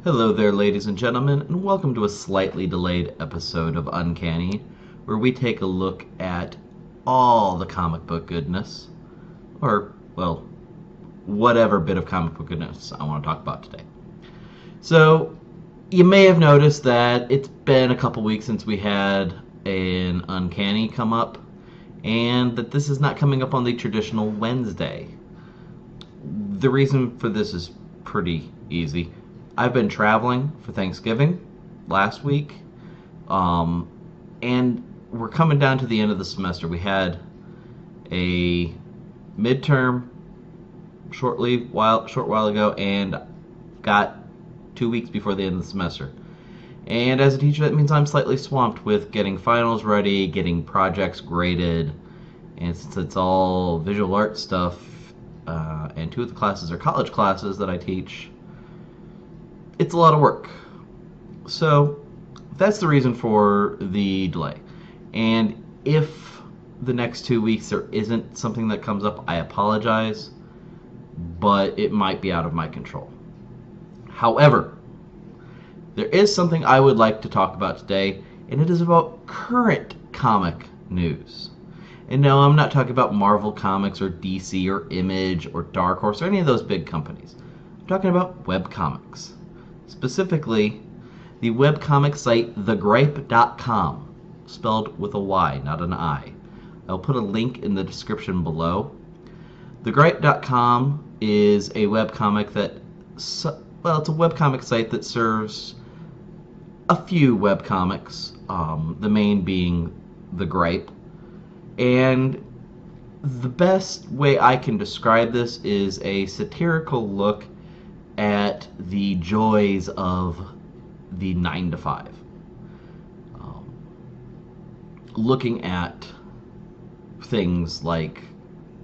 Hello there, ladies and gentlemen, and welcome to a slightly delayed episode of Uncanny, where we take a look at all the comic book goodness, or, well, whatever bit of comic book goodness I want to talk about today. So, you may have noticed that it's been a couple weeks since we had an Uncanny come up, and that this is not coming up on the traditional Wednesday. The reason for this is pretty easy. I've been traveling for Thanksgiving last week, and we're coming down to the end of the semester. We had a midterm short while ago, and got 2 weeks before the end of the semester. And as a teacher, that means I'm slightly swamped with getting finals ready, getting projects graded, and since it's all visual art stuff, and 2 of the classes are college classes that I teach, it's a lot of work. So that's the reason for the delay. And if the next 2 weeks there isn't something that comes up, I apologize, but it might be out of my control. However, there is something I would like to talk about today, and it is about current comic news. And no, I'm not talking about Marvel Comics or DC or Image or Dark Horse or any of those big companies. I'm talking about webcomics. Specifically, the webcomic site thegripe.com, spelled with a Y, not an I. I'll put a link in the description below. Thegripe.com is a webcomic that, it's a webcomic site that serves a few webcomics, the main being The Gripe. And the best way I can describe this is a satirical look at the joys of the 9 to 5. Looking at things like,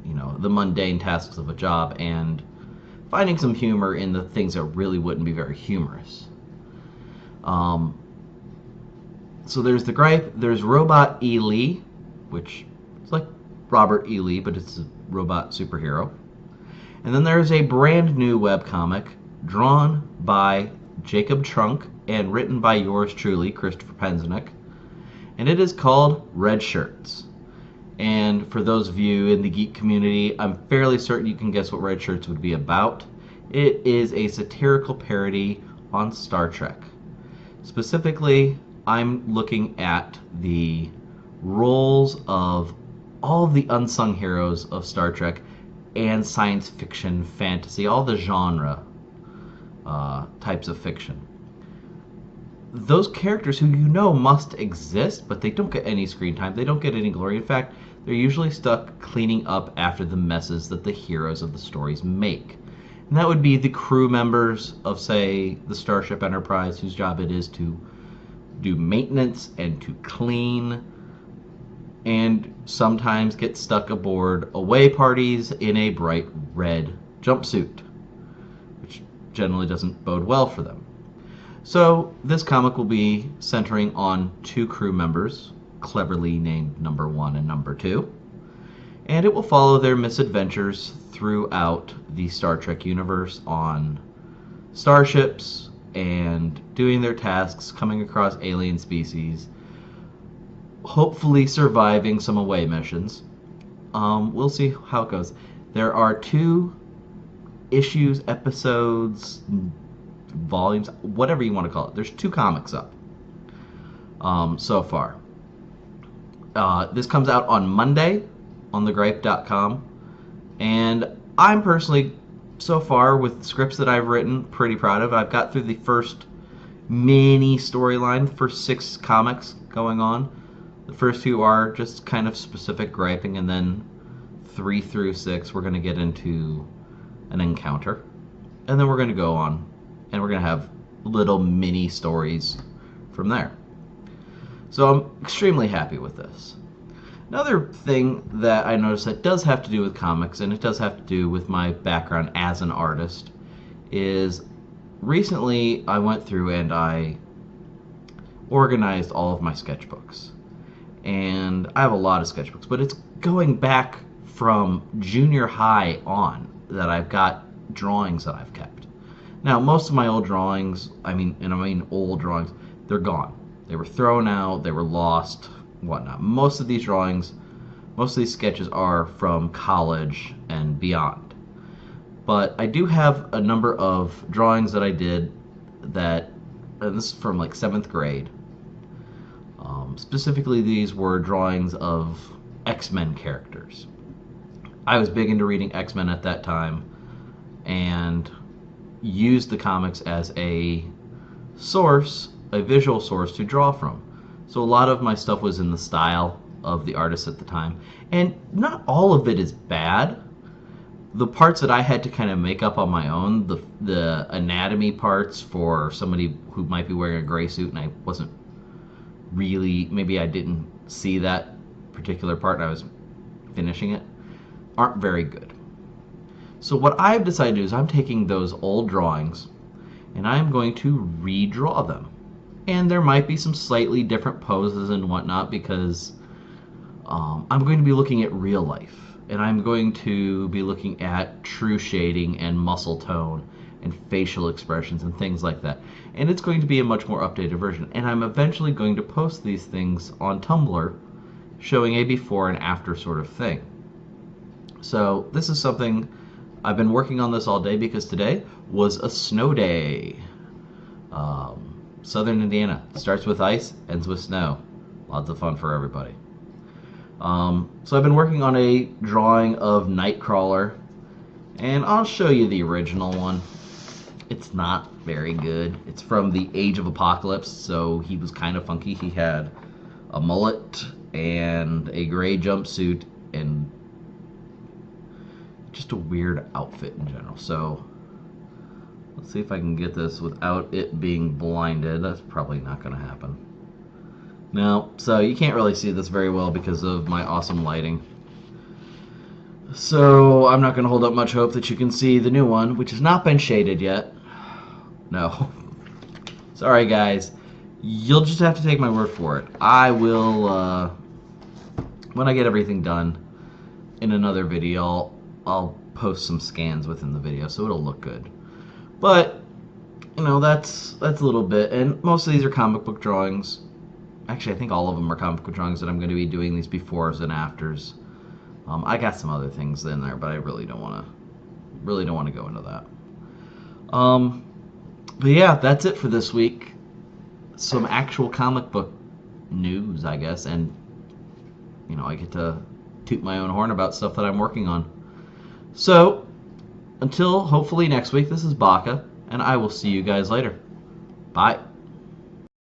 the mundane tasks of a job and finding some humor in the things that really wouldn't be very humorous. So there's The Gripe, there's Robot E. Lee, which is like Robert E. Lee, but it's a robot superhero. And then there's a brand new webcomic drawn by Jacob Trunk and written by yours truly, Christopher Penzinik. And it is called Redshirts. And for those of you in the geek community, I'm fairly certain you can guess what Redshirts would be about. It is a satirical parody on Star Trek. Specifically, I'm looking at the roles of all the unsung heroes of Star Trek and science fiction, fantasy, all the genre types of fiction. Those characters who must exist, but they don't get any screen time, they don't get any glory. In fact, they're usually stuck cleaning up after the messes that the heroes of the stories make. And that would be the crew members of, say, the Starship Enterprise, whose job it is to do maintenance and to clean, and sometimes get stuck aboard away parties in a bright red jumpsuit, which generally doesn't bode well for them. So this comic will be centering on 2 crew members, cleverly named Number 1 and Number 2, and it will follow their misadventures throughout the Star Trek universe on starships and doing their tasks, coming across alien species, hopefully surviving some away missions. We'll see how it goes. There are 2 issues, episodes, volumes, whatever you want to call it. There's 2 comics up so far. This comes out on Monday on thegripe.com, and I'm personally, so far, with scripts that I've written, pretty proud of. I've got through the first mini storyline, the first 6 comics going on. The first 2 are just kind of specific griping, and then 3 through 6 we're going to get into an encounter. And then we're going to go on, and we're going to have little mini stories from there. So I'm extremely happy with this. Another thing that I noticed that does have to do with comics, and it does have to do with my background as an artist, is recently I went through and I organized all of my sketchbooks. And I have a lot of sketchbooks, but it's going back from junior high on that I've got drawings that I've kept. Now, most of my old drawings, I mean old drawings, they're gone. They were thrown out, they were lost, whatnot. Most of these drawings, most of these sketches are from college and beyond. But I do have a number of drawings that I did that, and this is from like 7th grade. Specifically, these were drawings of X-Men characters. I was big into reading X-Men at that time, and used the comics as a source, a visual source to draw from. So a lot of my stuff was in the style of the artist at the time. And not all of it is bad. The parts that I had to kind of make up on my own, the anatomy parts for somebody who might be wearing a gray suit and I wasn't really, maybe I didn't see that particular part and I was finishing it, aren't very good. So what I've decided to do is I'm taking those old drawings and I'm going to redraw them. And there might be some slightly different poses and whatnot because I'm going to be looking at real life. And I'm going to be looking at true shading and muscle tone and facial expressions and things like that. And it's going to be a much more updated version. And I'm eventually going to post these things on Tumblr showing a before and after sort of thing. So this is something I've been working on this all day because today was a snow day. Southern Indiana starts with ice, ends with snow. Lots of fun for everybody. So I've been working on a drawing of Nightcrawler, and I'll show you the original one. It's not very good. It's from the Age of Apocalypse, so he was kind of funky. He had a mullet and a gray jumpsuit and just a weird outfit in general. So let's see if I can get this without it being blinded. That's probably not going to happen. No, so you can't really see this very well because of my awesome lighting. So I'm not going to hold up much hope that you can see the new one, which has not been shaded yet. No. Sorry, guys. You'll just have to take my word for it. I will, when I get everything done in another video, I'll post some scans within the video so it'll look good. But, you know, that's a little bit, and most of these are comic book drawings. Actually, I think all of them are comic book drawings that I'm going to be doing these befores and afters. I got some other things in there, but I really don't want to go into that. But yeah, that's it for this week. Some actual comic book news, I guess, and you know, I get to toot my own horn about stuff that I'm working on. So, until hopefully next week, this is Baka, and I will see you guys later. Bye.